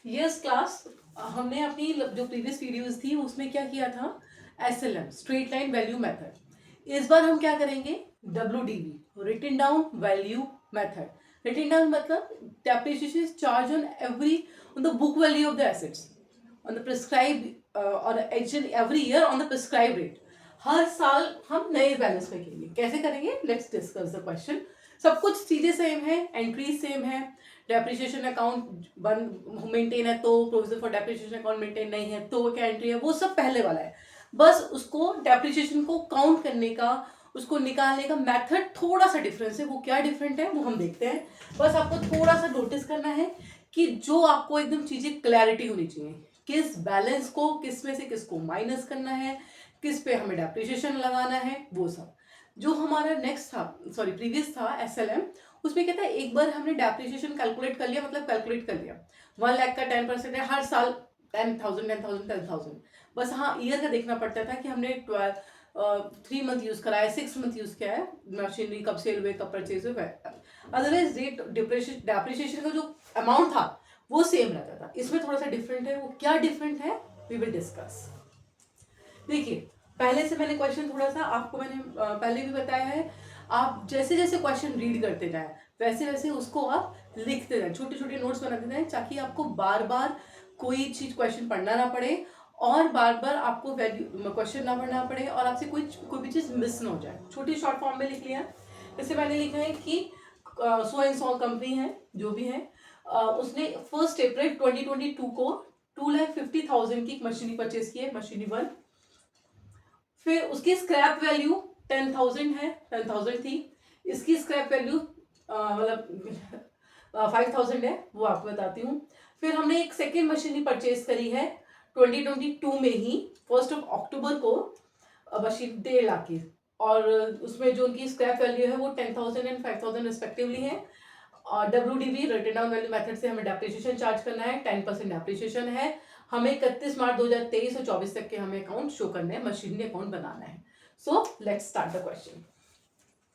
Yes class, हमने अपनी जो प्रीवियस वीडियोस थी उसमें क्या किया था, SLM straight line value method. इस बार हम क्या करेंगे, WDV written down value method. Written down मतलब depreciation charge on every on the book value of the assets on the prescribe और every year on the prescribe rate. हर साल हम नए बैलेंस पे करेंगे। कैसे करेंगे, लेट्स डिस्कस द क्वेश्चन। सब कुछ चीजें सेम है, एंट्री सेम है। डेप्रिसिएशन अकाउंट बन मेंटेन है तो provision for depreciation account maintain नहीं है तो वो क्या एंट्री है, वो सब पहले वाला है। बस उसको डेप्रिसिएशन को काउंट करने का, उसको निकालने का मेथड थोड़ा सा डिफरेंस है। वो क्या डिफरेंट है वो हम देखते हैं। बस आपको थोड़ा सा नोटिस करना है कि जो आपको एकदम चीजें क्लैरिटी होनी चाहिए, किस बैलेंस को किस में से किसको माइनस करना है, किस पे हमें डेप्रिसिएशन लगाना है, वो सब। जो हमारा नेक्स्ट था, सॉरी प्रीवियस था एसएलएम, उसमें क्या था, एक बार हमने डेप्रिसिएशन कैलकुलेट कर लिया, मतलब कैलकुलेट कर लिया 1 लाख का 10% है, हर साल 10,000 10,000 10,000। बस हाँ ईयर का देखना पड़ता था कि हमने 3 मंथ यूज करा है, 6 मंथ यूज किया है, मशीनरी कब सेल हुए कब परचेज हुए। अदरवाइज रेट डेप्रिसिएशन का जो अमाउंट था वो सेम रहता था। इसमें थोड़ा सा डिफरेंट है। वो क्या डिफरेंट है वी विल डिस्कस। देखिए, पहले से मैंने क्वेश्चन थोड़ा सा आपको मैंने पहले भी बताया है, आप जैसे जैसे क्वेश्चन रीड करते जाए वैसे वैसे उसको आप लिखते जाए, छोटे छोटे नोट्स बनाते जाए, ताकि आपको बार बार कोई चीज क्वेश्चन पढ़ना ना पड़े और बार बार आपको वैल्यू क्वेश्चन ना पढ़ना पड़े और आपसे कोई भी चीज मिस ना हो जाए। छोटी शॉर्ट फॉर्म में लिख लिया। जैसे मैंने लिखा है कि सो एंड सो कंपनी है जो भी है, उसने 1 अप्रैल 2022 को 2,50,000 की एक मशीनरी परचेज की है, मशीनरी 1। फिर उसकी स्क्रैप वैल्यू 10,000 है, 10,000 थी। इसकी स्क्रैप वैल्यू मतलब 5,000 है, वो आपको बताती हूँ। फिर हमने एक सेकेंड मशीनरी परचेज करी है 2022 में ही, 1 अक्टूबर को, मशीन 1.5 लाख की। और उसमें जो उनकी स्क्रैप वैल्यू है वो 10,000 एंड 5,000 रिस्पेक्टिवली है। और WDV written down value method से हमें डेप्रिसिएशन चार्ज करना है, 10% डेप्रिसिएशन है। हमें 31 मार्च 2023 और 24 तक के हमें अकाउंट शो करने हैं, मशीनरी अकाउंट बनाना है। So let's start the question.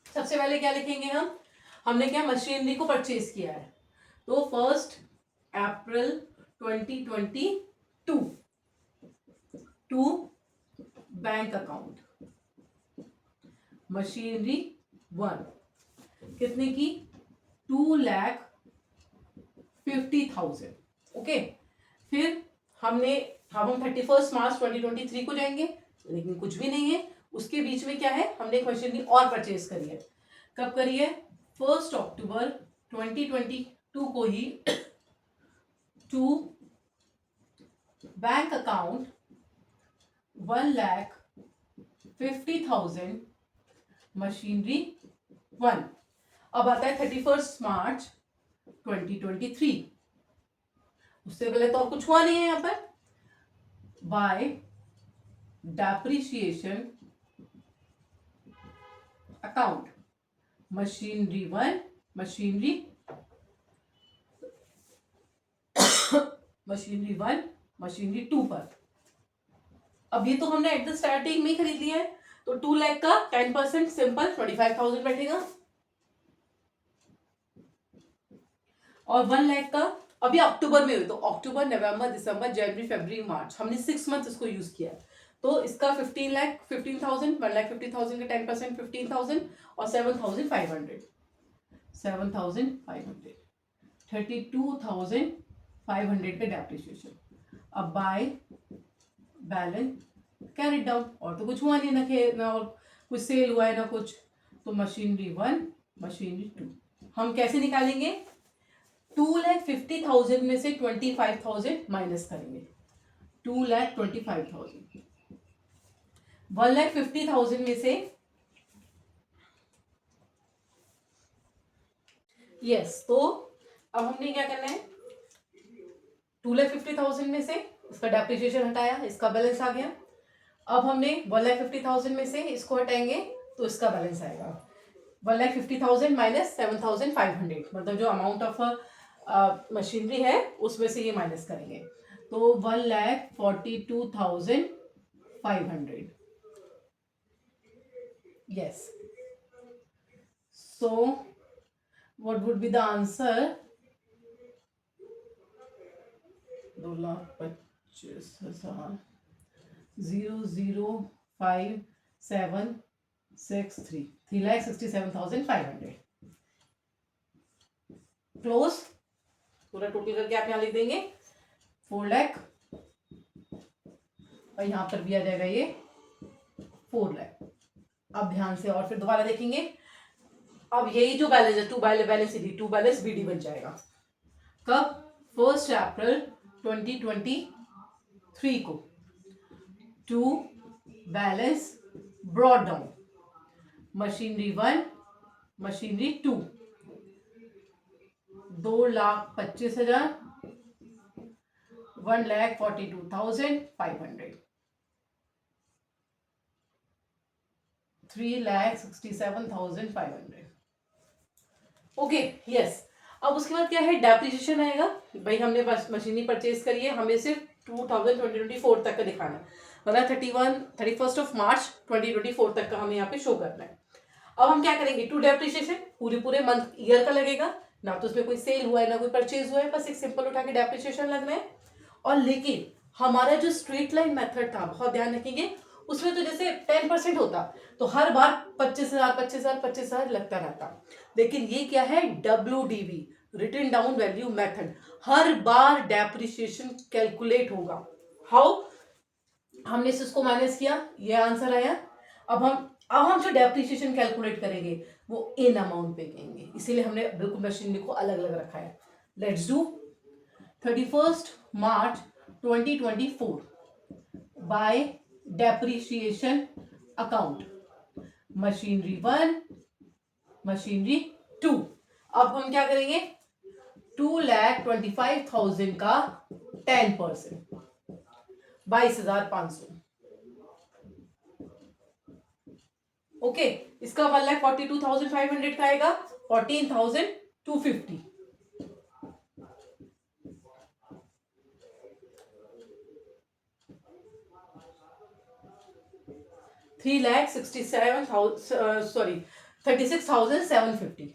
सबसे पहले क्या लिखेंगे हम, हमने क्या मशीनरी को परचेज किया है, तो 1 अप्रैल 2022 टू बैंक अकाउंट मशीनरी 1 कितने की, 2,50,000। ओके, फिर हमने, अब हम 31 मार्च 2023 को जाएंगे, लेकिन कुछ भी नहीं है। उसके बीच में क्या है, हमने एक मशीनरी और परचेज करी है। कब करी है, 1 अक्टूबर 2022 को ही, टू बैंक अकाउंट 1,50,000 मशीनरी 1। अब आता है 31 मार्च 2023। उससे पहले तो और कुछ हुआ नहीं है यहाँ पर। Bye depreciation account machinery 1 machinery 2 पर। अब ये तो हमने एट द स्टार्टिंग में ही खरीद लिया है, तो 2 लाख का 10% सिंपल 25,000 बैठेगा। और 1 लाख का अभी अक्टूबर में हुई, तो अक्टूबर नवंबर दिसंबर जनवरी फरवरी मार्च हमने 6 मंथ इसको यूज किया। तो इसका 15,15,000, 1,50,000 का 10% 15,000 और 7,500 32,500 का डेप्रिसिएशन। अब बाय बैलेंस कैरेट डाउन, और तो कुछ हुआ नहीं ना, ना और कुछ सेल हुआ है ना कुछ। तो मशीनरी 1 मशीनरी 2 हम कैसे निकालेंगे, 2,50,000 में से 25,000 माइनस करेंगे। 2,25,000 1,50,000 में से, यस, तो अब हमने क्या करना है, 2,50,000 में से इसका डेप्रिसिएशन हटाया, इसका बैलेंस आ गया। अब हमने 1,50,000 में से इसको हटाएंगे तो इसका बैलेंस आएगा 1,50,000 माइनस 7,500, मतलब जो अमाउंट ऑफ मशीनरी है उसमें से ये माइनस करेंगे, तो 1,42,500। Yes, so what would be the answer, 2,25,000 0,05,763 3,67,500 close. पूरा टोटल करके आप यहाँ लिख देंगे 4 लाख और यहाँ पर भी आ जाएगा ये 4 लाख। अब ध्यान से और फिर दोबारा देखेंगे। अब यही जो बैलेंस है 2 balance C D 2 balance B D बन जाएगा। कब? 1 अप्रैल 2023 को 2 balance brought down machinery 1 machinery 2 2,25,000 1,42,500 3,67,500 okay yes. अब उसके बाद क्या है? डेप्रिसिएशन आएगा। भाई हमने मशीनरी परचेज करी है, हमें सिर्फ 2024 तक का दिखाना है, मतलब 31 मार्च 2024 तक का हमें यहाँ पे शो करना है। अब हम क्या करेंगे? टू डेप्रिसिएशन पूरे मंथ ईयर का लगेगा, ना तो उसमें कोई सेल हुआ है ना कोई परचेज हुआ है, बस एक सिंपल उठा के डेप्रिसिएशन लगना है। और लेकिन हमारा जो स्ट्रेट लाइन मेथड था, बहुत ध्यान रखेंगे, उसमें तो जैसे 10% होता तो हर बार 25,000 लगता रहता। लेकिन ये क्या है? WDV written down value method, हर बार डेप्रिसिएशन कैलकुलेट होगा। हाउ? हमने इसको माइनस किया, ये आंसर आया। अब हम जो डेप्रिसिएशन कैलकुलेट करेंगे वो इन अमाउंट पे कहेंगे, इसीलिए हमने बिल्कुल मशीनरी को अलग अलग रखा है। Let's do 31 March 2024 bye depreciation account machinery 1 machinery 2। अब हम क्या करेंगे? 2,25,000 का 10% 22,500। ओके, इसका 1,42,500 का आएगा 14,250। 36,750।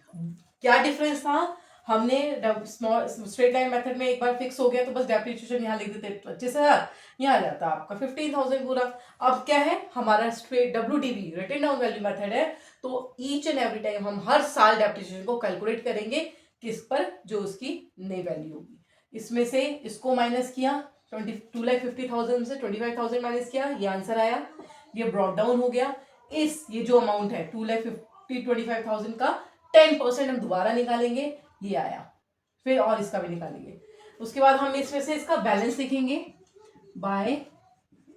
क्या डिफरेंस था? हमने स्ट्रेट लाइन मेथड में एक बार फिक्स हो गया तो बस डेप्रिसिएशन यहाँ लिख देते 25,000, यहाँ आ जाता आपका 15,000 पूरा। अब क्या है? हमारा straight WDV written down value method है, तो ईच एंड एवरी टाइम हम हर साल डेप्रिसिएशन को कैलकुलेट करेंगे किस पर? जो उसकी नई वैल्यू होगी। इसमें से इसको माइनस किया, 2,50,000 से 25,000 माइनस किया, ये आंसर आया। ये ब्रॉट डाउन हो गया। ये जो अमाउंट है 2,25,000 का 10% हम दोबारा निकालेंगे, ये आया। फिर और इसका भी निकालेंगे। उसके बाद हम इसमें से इसका बैलेंस लिखेंगे बाय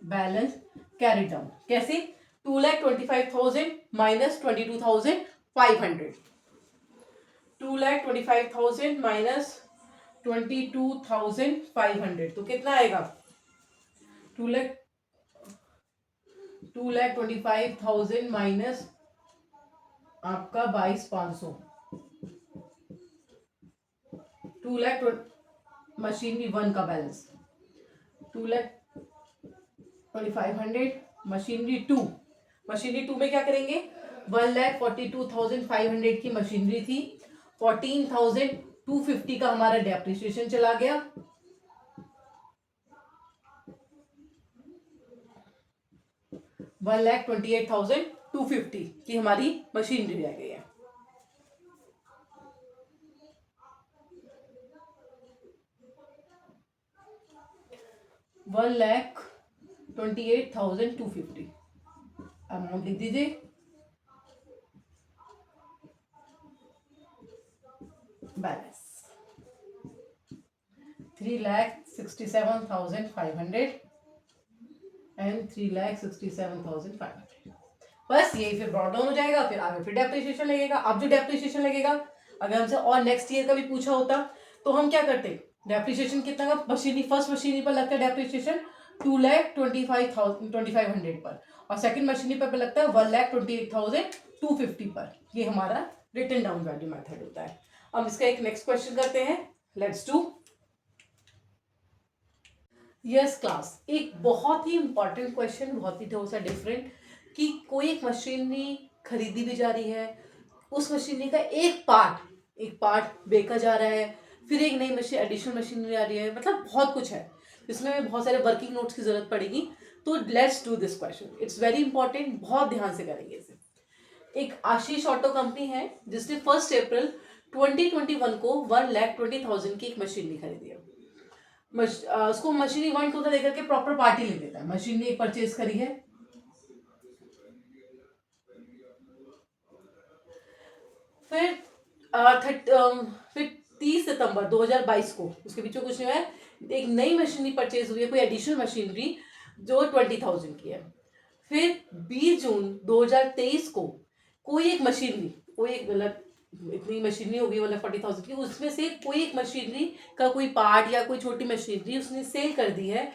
बैलेंस कैरी डाउन। कैसे? 2,25,000 माइनस 22,500 2,25,000 माइनस 22,500 तो कितना आएगा? 2,25,000 माइनस आपका 22,500 2 लाख मशीनरी 1 का बैलेंस 2,25,000 मशीनरी 2 में क्या करेंगे? 1,42,500 की मशीनरी थी, 14,250 का हमारा डेप्रिसिएशन चला गया। 1,28,250 की हमारी मशीनरी रह गई है। $1,28,250 अमाउंट लिख दीजिए। Balance 3,67,500 and 3,67,500। बस यही फिर ब्रॉट डाउन हो जाएगा, फिर आगे फिर डेप्रिसिएशन लगेगा। अब जो डेप्रिसिएशन लगेगा, अगर हमसे और नेक्स्ट ईयर का भी पूछा होता तो हम क्या करते? डेप्रिसिएशन कितना का मशीनरी फर्स्ट मशीनरी पर लगता है डेप्रिसिएशन 2,25,500 पर, और सेकंड मशीनरी पर लगता है 1,28,250 पर। ये हमारा रिटन डाउन वैल्यू मेथड होता है। अब इसका एक नेक्स्ट क्वेश्चन करते हैं। Let's do. यस क्लास, एक बहुत ही इंपॉर्टेंट क्वेश्चन, बहुत ही थोड़ा सा डिफरेंट, कि कोई एक मशीनरी खरीदी भी जा रही है, उस मशीनरी का एक पार्ट बेचा जा रहा है, फिर एक नई मशीन एडिशनल मशीनरी आ रही है, मतलब बहुत कुछ है जिसमें हमें बहुत सारे वर्किंग नोट्स की जरूरत पड़ेगी। तो let's do this question, it's very important, बहुत ध्यान से करेंगे इसे। एक आशीष ऑटो कंपनी है जिसने 1 अप्रैल 2021 को 1,20,000 की एक मशीनरी खरीदी है। उसको मशीनरी 1-2 का लेकर के प्रॉपर पार्टी ले लेता है। मशीनरी परचेज करी है, फिर फिर 30 सितंबर 2022 को, उसके बीच में कुछ नहीं हुआ है, एक नई मशीनरी परचेज हुई है, कोई एडिशनल मशीनरी जो 20,000 की है। फिर 20 जून 2023 को कोई एक मशीनरी, कोई एक, मतलब इतनी मशीनरी होगी मतलब 40,000 की, उसमें से कोई एक मशीनरी का कोई पार्ट या कोई छोटी मशीनरी उसने सेल कर दी है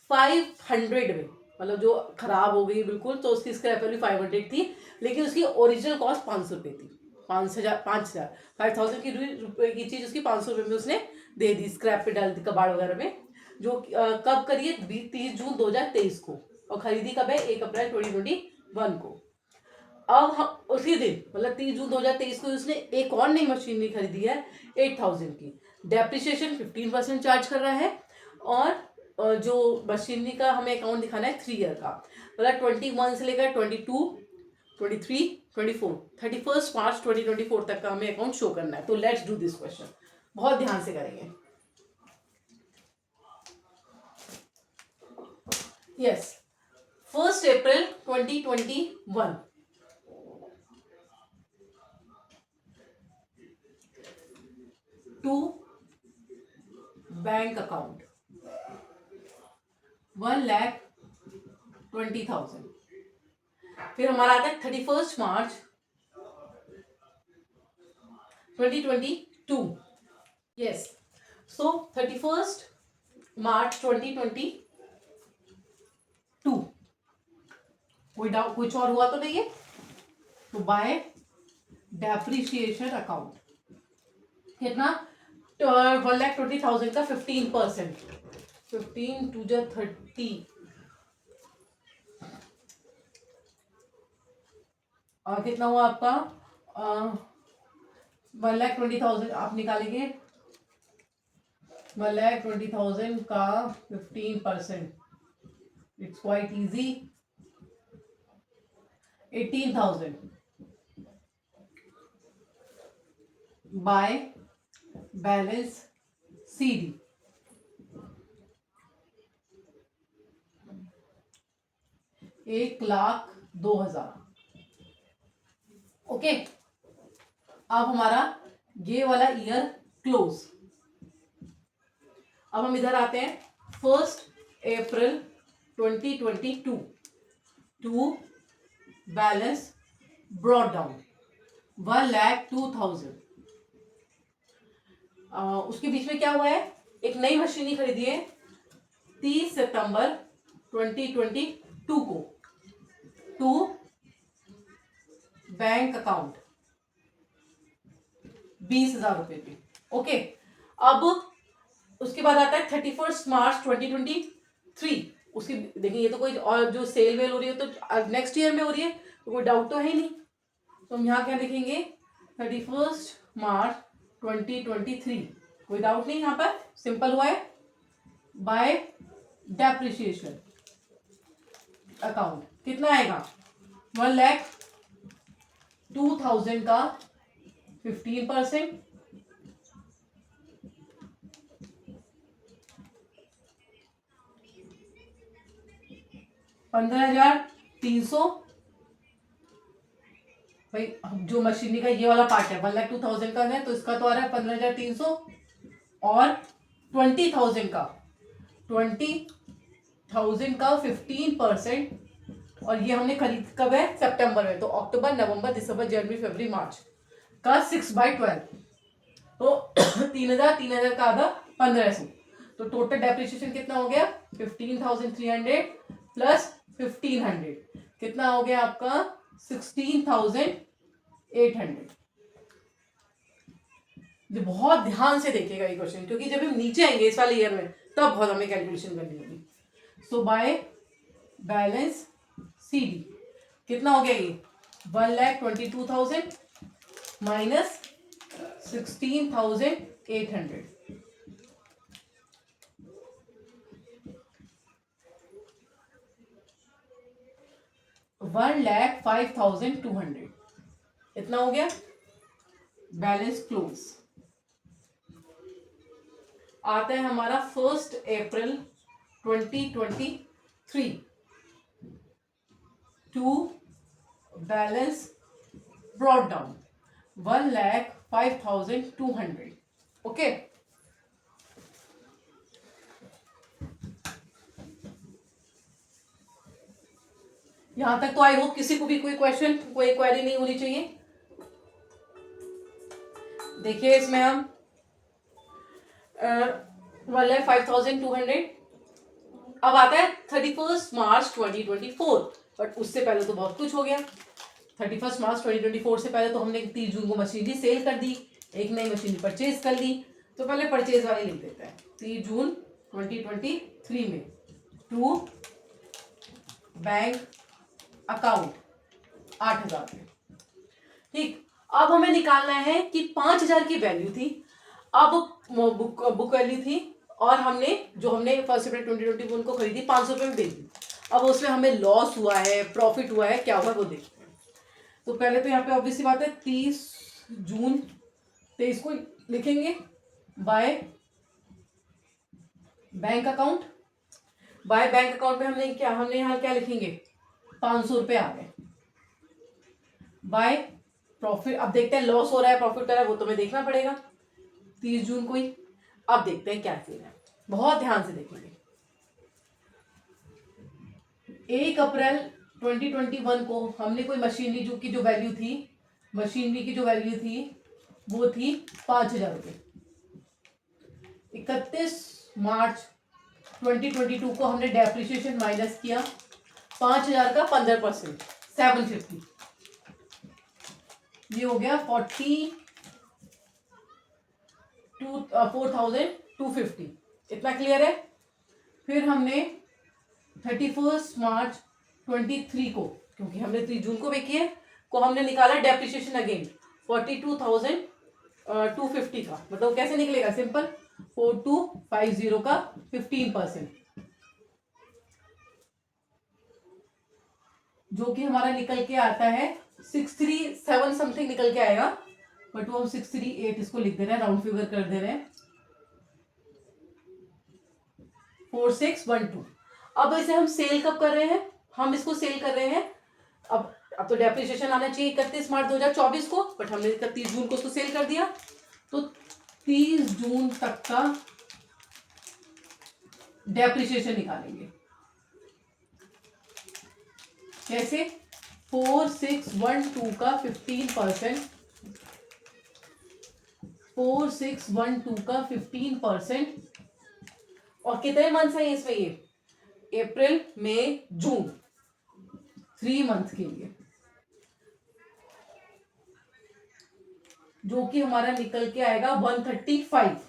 500 में, मतलब जो खराब हो गई बिल्कुल, तो उसकी स्क्रैप वैल्यू 500 थी, लेकिन उसकी ओरिजिनल कॉस्ट 500 रुपये थी। 5,000 की रुपए की चीज उसकी 500 रुपये में उसने दे दी, स्क्रैप पे डाल दी कबाड़ वगैरह में, जो कब करिए 30 जून 2023 को, और खरीदी कब है 1 अप्रैल 2021 को। अब हम उसी दिन मतलब 30 जून 2023 को उसने एक और नई मशीनरी खरीदी है 8,000 की। डेप्रिसिएशन 15% चार्ज कर रहा है, और जो मशीनरी का हमें अकाउंट दिखाना है 3 ईयर का, मतलब 21 से लेकर 22, 23, 24, 31 मार्च 2024 तक का हमें अकाउंट शो करना है। तो लेट्स डू दिस क्वेश्चन, बहुत ध्यान से करेंगे। Yes, 1 April 2021 to bank account 1,20,000। फिर हमारा आता है 31 मार्च 2022। यस, सो 31 मार्च 2022, कोई डाउट कुछ और हुआ तो नहीं है? तो बाय डेप्रिसिएशन अकाउंट कितना, 1,20,000 का 15%, 15 टू जा 30, और कितना हुआ आपका 1,20,000 आप निकालेंगे, 1,20,000 का 15%, it's quite easy, 18,000 by balance CD, $1,02,000। Okay, अब हमारा ये वाला ईयर क्लोज। अब हम इधर आते हैं 1 अप्रैल 2022 टू बैलेंस ब्रॉड डाउन 1,02,000। उसके बीच में क्या हुआ है, एक नई मशीनरी खरीदी है 30 सितंबर 2022 को टू बैंक अकाउंट 20,000 रुपए की। ओके, अब उसके बाद आता है 31 मार्च 2023। उसकी देखिए, ये तो कोई और जो सेल वेल हो रही है तो नेक्स्ट ईयर में हो रही है, तो कोई डाउट तो है ही नहीं। तो हम यहाँ क्या लिखेंगे, 31 मार्च 2023, कोई डाउट नहीं, यहाँ पर सिंपल हुआ है। बाय डेप्रिसिएशन अकाउंट कितना आएगा, 1,02,000 का 15%, 15,300। भाई जो मशीनरी का ये वाला पार्ट है 1,02,000 का है, तो इसका तो आ रहा है 15,300, और 20,000 का 15% और ये हमने खरीद कब है, सितंबर में, तो अक्टूबर, नवंबर, दिसंबर, जनवरी, फरवरी, मार्च का 6/12, तो 3,000 का आधा 1,500, तो टोटल डेप्रिसिएशन कितना हो गया 15,300 प्लस 1,500, कितना हो गया आपका 16,800। बहुत ध्यान से देखिएगा ये क्वेश्चन, क्योंकि जब हम नीचे आएंगे इस वाले ईयर में तब बहुत हमें कैलकुलेशन करनी होगी। सो बाय बैलेंस CD कितना हो गया ये 1,22,000 माइनस 16,800, 1,05,200 इतना हो गया। बैलेंस क्लोज आता है हमारा 1 April 2023 to balance brought down 1,05,200। Okay, यहां तक तो आई होप किसी को भी कोई क्वेश्चन, कोई क्वेरी नहीं होनी चाहिए। देखिए इसमें हम 1,05,200 अब आता है 31 मार्च 2024, बट उससे पहले तो बहुत कुछ हो गया। 31 मार्च 2024 से पहले तो हमने 30 जून को मशीनरी सेल कर दी, एक नई मशीनरी परचेज कर ली। तो पहले परचेज वाली लिख देते हैं 30 जून 2023 में टू बैंक अकाउंट 8,000 में। ठीक, अब हमें निकालना है कि 5,000 की वैल्यू थी, अब बुक वैल्यू थी, और हमने 1 अप्रैल 2021 को खरीदी 500 रुपये में बेच दी। अब उसमें हमें लॉस हुआ है, प्रॉफिट हुआ है, क्या हुआ वो देखते हैं। तो पहले तो यहाँ पे ऑब्वियसली बात है 30 जून 23 को लिखेंगे by bank account. By bank account में हमने यहाँ क्या लिखेंगे, 500 रुपये आ गए। बाय प्रॉफिट, अब देखते हैं लॉस हो रहा है प्रॉफिट हो रहा है वो तो हमें देखना पड़ेगा 30 जून को ही। अब देखते हैं क्या सीन है, बहुत ध्यान से देखेंगे। 1 अप्रैल 2021 को हमने कोई मशीनरी जो वैल्यू थी, मशीनरी की जो वैल्यू थी वो थी 5,000 रुपये। 31 मार्च 2022 को हमने डेप्रिसिएशन माइनस किया 5,000 का 15%, 750, ये हो गया 4,250। इतना क्लियर है। फिर हमने 31 मार्च 23 को, क्योंकि हमने 30 जून को बेची है, को हमने निकाला डेप्रिसिएशन अगेन 42,250 का। मतलब कैसे निकलेगा, सिंपल 4250 का 15%, जो कि हमारा निकल के आता है 637 समथिंग निकल के आएगा, बट वो हम 638 इसको लिख दे रहे हैं, राउंड फिगर कर दे रहे हैं 4612। अब इसे हम सेल कब कर रहे हैं, हम इसको सेल कर रहे हैं अब तो डेप्रिसिएशन आना चाहिए 31 मार्च 2024 को, बट हमने 31 जून को उसको सेल कर दिया। तो 30 जून तक का डेप्रिसिएशन निकालेंगे। कैसे, 4612 का 15%, 4612 का 15%, और कितने मंथ है इसमें, ये अप्रैल मई जून, 3 मंथ के लिए, जो कि हमारा निकल के आएगा 135।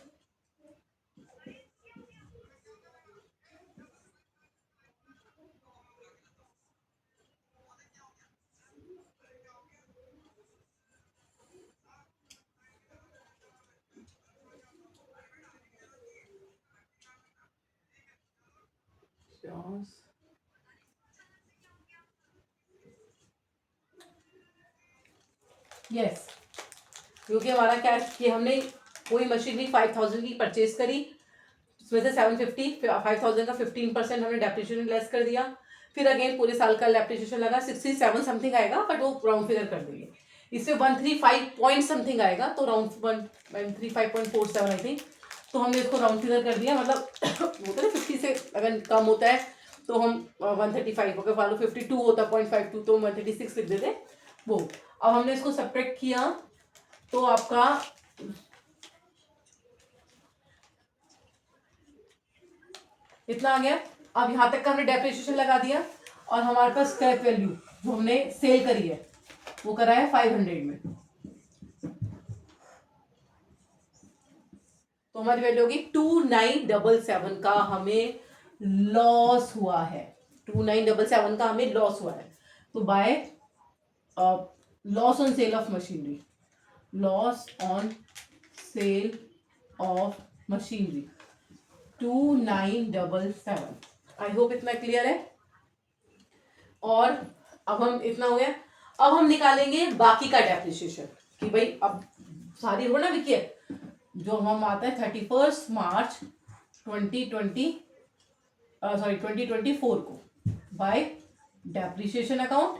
यस, क्योंकि हमारा क्या कि हमने कोई मशीनरी 5,000 की परचेज करी, उसमें से 750, 5,000 का 15% हमने डेप्रिसिएशन लेस कर दिया। फिर अगेन पूरे साल का डेप्रिसिएशन लगा 67 समथिंग आएगा, बट वो राउंड फिगर कर देंगे। इसमें 135 पॉइंट समथिंग आएगा, तो राउंड 135.47 आई थिंक, तो हमने इसको राउंड फिगर कर दिया। मतलब होता है 50 से अगर कम होता है तो हम 135, अगर वालों 52 होता 0.52 तो 136 लिख देते वो। अब हमने इसको सब्ट्रैक्ट किया तो आपका इतना आ गया। अब यहां तक का हमने डेप्रिसिएशन लगा दिया, और हमारे पास स्क्रैप वैल्यू जो हमने सेल करी है वो करा है 500 में, तो हमारी वैल्यू होगी 2977 का हमें लॉस हुआ है, 2977 का हमें लॉस हुआ है। तो by loss on sale of machinery, loss on sale of machinery 2977। I hope इतना क्लियर है। और अब हम इतना हो गया। अब हम निकालेंगे बाकी का डेप्रिसिएशन कि भाई अब सारी हो ना बिकी है, जो हम आता है 31 मार्च 2020 सॉरी 2024 को बाय डेप्रिसिएशन अकाउंट,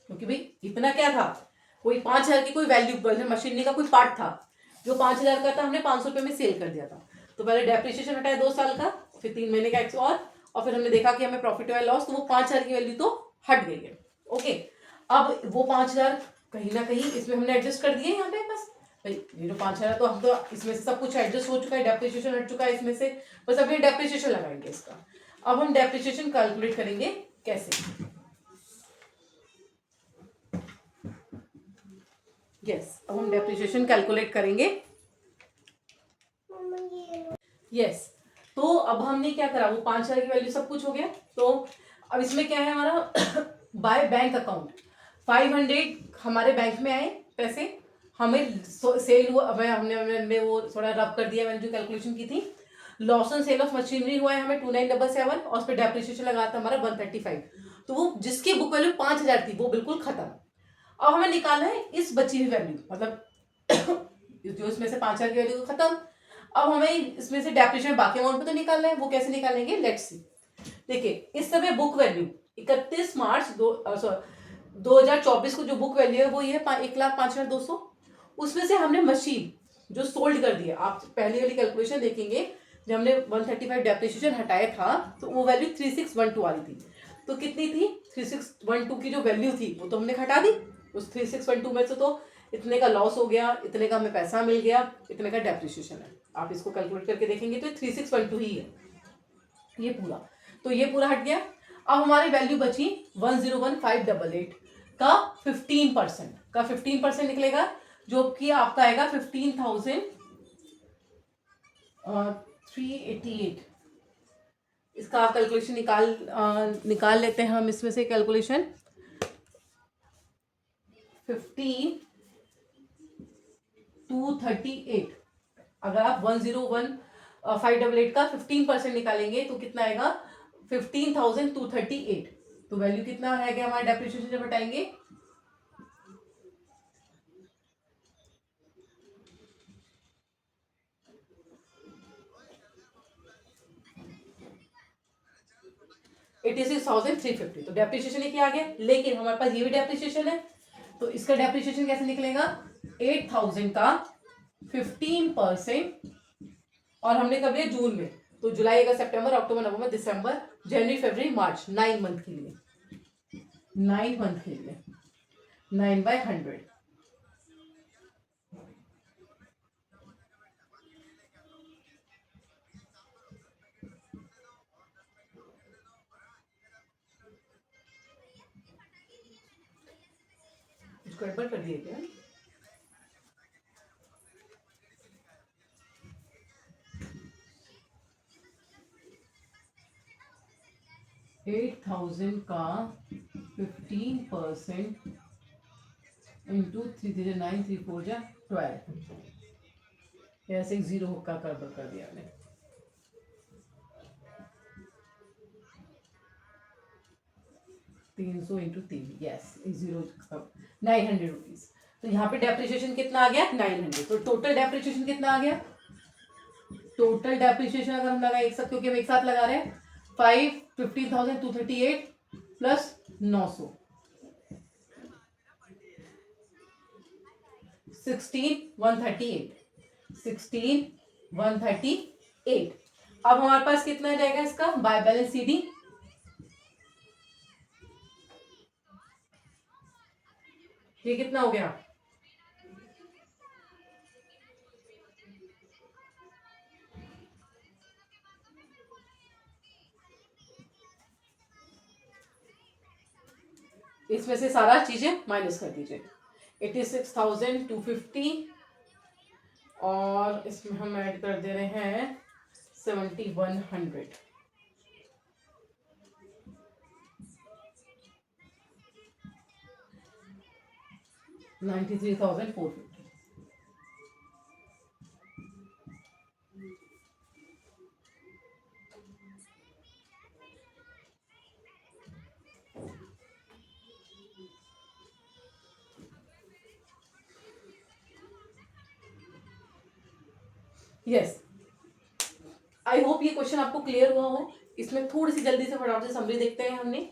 क्योंकि भाई इतना क्या था, कोई 5,000 की कोई वैल्यू मशीनरी का कोई पार्ट था जो 5,000 का था, हमने 500 रुपये में सेल कर दिया था। तो पहले डेप्रिसिएशन हटाया 2 साल का, फिर 3 महीने का एक्स और फिर हमने देखा कि हमें प्रॉफिट या लॉस, तो वो 5,000 की वैल्यू तो हट गई है। ओके, अब वो 5,000 कहीं ना कहीं इसमें हमने एडजस्ट कर दिए यहाँ पे, बस भाई ये जो 5,000 तो हम तो इसमें से सब कुछ एडजस्ट हो चुका है, डेप्रिसिएशन हट चुका है इसमें से, बस अभी डेप्रिसिएशन लगाएंगे इसका। अब हम डेप्रिसिएशन कैलकुलेट करेंगे कैसे। यस, अब हम डेप्रिसिएशन कैलकुलेट करेंगे। यस, तो अब हमने क्या करा, वो 5,000 की वैल्यू सब कुछ हो गया। तो अब इसमें क्या है हमारा बाय बैंक अकाउंट 500 हमारे बैंक में आए पैसे, हमें सेल हुआ, हमने वो थोड़ा रब कर दिया, मैंने जो कैलकुलेशन की थी। Loss on sale of machinery हुआ है हमें 2977 और उस पर डेप्रिसिएशन लगा था हमारा 135। तो वो जिसकी बुक वैल्यू 5,000 थी वो बिल्कुल खत्म। अब हमें निकालना है इस बची हुई वैल्यू, मतलब जो इसमें से 5,000 की वैल्यू खत्म। अब हमें इसमें से डेप्रिसिएशन बाकी अमाउंट पे तो निकालना है, वो कैसे निकालेंगे, लेट्स सी। देखिए इस समय बुक वैल्यू 31 मार्च 2024 को जो बुक वैल्यू है वो ये 1,05,200। उसमें से हमने मशीन जो सोल्ड कर दिया, आप पहली वाली कैलकुलेशन देखेंगे, जब हमने 135 डेप्रिसिएशन हटाया था तो वो वैल्यू 3612 आ रही थी। तो कितनी थी, 3612 की जो वैल्यू थी वो तो हमने हटा दी। उस 3612 में से तो इतने का लॉस हो गया, इतने का हमें पैसा मिल गया, इतने का डेप्रिसिएशन है। आप इसको कैलकुलेट करके देखेंगे तो 3612 ही है ये पूरा। तो ये पूरा हट गया। अब हमारी वैल्यू बची 101,588 का 15% का 15% निकलेगा, जो कि आपका आएगा 15,388। इसका आप कैलकुलेशन निकाल लेते हैं हम इसमें से कैलकुलेशन। 15,238, अगर आप 101,588 का 15% निकालेंगे तो कितना आएगा, 15,238। तो वैल्यू कितना रहेगा हमारे डेप्रिसिएशन जब हटाएंगे, $86,350। तो डेप्रिसिएशन ये आ गया, लेकिन हमारे पास ये भी डेप्रिसिएशन है, तो इसका डेप्रिसिएशन कैसे निकलेगा, 8,000 का 15%। और हमने कब लिया, जून में, तो जुलाई अगस्त सितंबर अक्टूबर नवंबर दिसंबर जनवरी फरवरी मार्च 9 मंथ के लिए, 9 मंथ के लिए 9/100। गड़बड़ कर दिए क्या, 8,000 का 15% इंटू 3 3 9 3 4 12, ऐसे एक जीरो का गड़बड़ कर दिया हमने। 300 इंटू 3, यस, जीरो 900 रुपीज। तो यहाँ पे डेप्रिसिएशन कितना आ गया, 900। तो टोटल डेप्रिसिएशन कितना आ गया, टोटल डेप्रिसिएशन अगर हम लगाए एक साथ, क्योंकि हम एक साथ लगा रहे हैं, 15,238 प्लस 900, 16,138। अब हमारे पास कितना जाएगा इसका बाय बैलेंस सीडी, ये कितना हो गया, इसमें से सारा चीजें माइनस कर दीजिए। 86,250 और इसमें हम ऐड कर दे रहे हैं 7,100, 93,450। यस, आई होप ये क्वेश्चन आपको क्लियर हुआ हो। इसमें थोड़ी सी जल्दी से फटाफट से समरी देखते हैं हमने।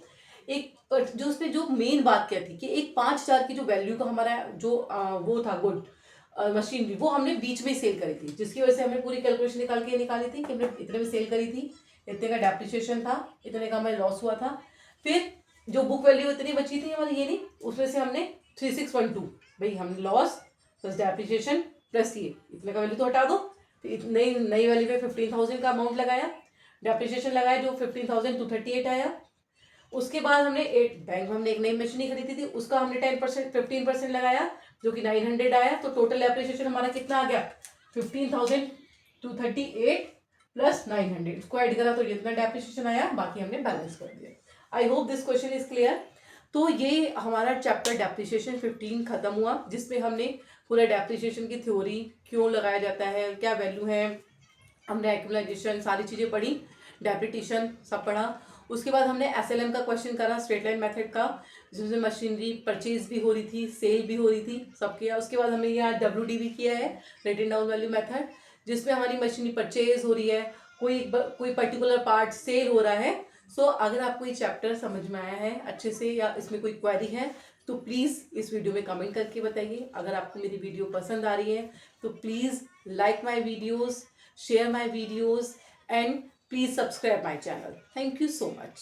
एक जो उसमें जो मेन बात क्या थी कि एक 5,000 की जो वैल्यू का हमारा जो वो था गुड मशीनरी, वो हमने बीच में ही सेल करी थी, जिसकी वजह से हमने पूरी कैलकुलेशन निकाली थी कि हमने इतने में सेल करी थी, इतने का डेप्रिसिएशन था, इतने का हमें लॉस हुआ था। फिर जो बुक वैल्यू इतनी बची थी हमारी, ये नहीं, उसमें से हमने 3612, भाई हमने लॉस प्लस डेप्रिसिएशन प्लस ये इतने का वैल्यू तो हटा दो, तो नई नई वैल्यू पे 15,000 का अमाउंट लगाया, डेप्रिसिएशन लगाया जो 15,238 आया। उसके बाद हमने बैंक में हमने एक नई मशीनरी खरीदी थी, उसका हमने 10% 15% लगाया जो कि 900 आया, तो टोटल एप्रिसिएशन हमारा कितना आ गया 15,238 प्लस 900, इसको ऐड करा तो जितना डेप्रिसिएशन आया बाकी हमने बैलेंस कर दिया। I hope this question is clear. तो ये हमारा चैप्टर डेप्रिसिएशन 15 खत्म हुआ, जिसमें हमने पूरा डेप्रिसिएशन की थ्योरी, क्यों लगाया जाता है, क्या वैल्यू है, हमने एक्यूमुलेशन सारी चीज़ें पढ़ी, डेप्रिटिशन सब पढ़ा। उसके बाद हमने एसएलएम का क्वेश्चन करा, स्ट्रेट लाइन मेथड का, जिसमें मशीनरी परचेज भी हो रही थी, सेल भी हो रही थी, सब किया। उसके बाद हमने यहाँ डब्ल्यूडीवी किया है, रिटन डाउन वैल्यू मेथड, जिसमें हमारी मशीनरी परचेज हो रही है, कोई पर्टिकुलर पार्ट सेल हो रहा है। सो अगर आपको ये चैप्टर समझ में आया है अच्छे से या इसमें कोई क्वेरी है तो प्लीज़ इस वीडियो में कमेंट करके बताइए। अगर आपको मेरी वीडियो पसंद आ रही है तो please like my videos, share my videos, and please subscribe my channel. Thank you so much.